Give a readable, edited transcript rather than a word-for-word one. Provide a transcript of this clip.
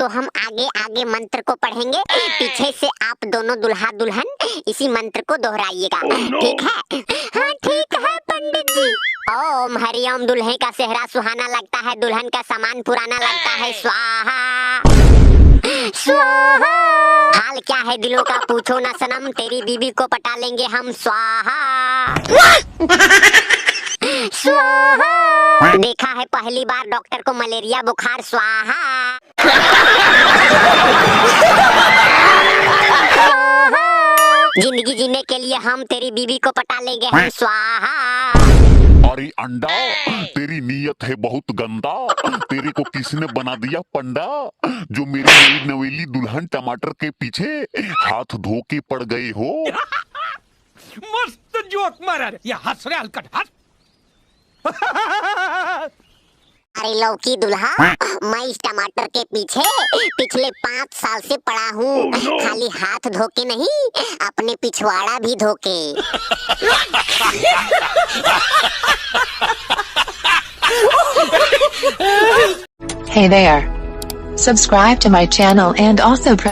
तो हम आगे आगे मंत्र को पढ़ेंगे, पीछे से आप दोनों दुल्हा दुल्हन इसी मंत्र को दोहराइएगा। ठीक है? हाँ ठीक है पंडित जी। ओम हरिओम। दुल्हे का सेहरा सुहाना लगता है, दुल्हन का सामान पुराना लगता है। स्वाहा स्वाहा। हाल क्या है दिलों का पूछो न सनम, तेरी बीबी को पटा लेंगे हम। स्वाहा स्वाहा। देखा है पहली बार डॉक्टर को मलेरिया बुखार। स्वाहा जिंदगी जीने के लिए हम तेरी बीबी को पटा लेंगे हम। स्वाहा। अरे अंडा, तेरी नीयत है बहुत गंदा, तेरे को किसने बना दिया पंडा, जो मेरी नई नवेली दुल्हन टमाटर के पीछे हाथ धो के पड़ गए हो। मस्त जोक मारा रे, या हंस रे हलकट हंस। अरे लौकी दुल्हा, मैं इस टमाटर के पीछे पिछले 5 साल से पड़ा हूँ। खाली हाथ धो के नहीं, अपने पिछवाड़ा भी धो के। Hey there. Subscribe to my channel and also press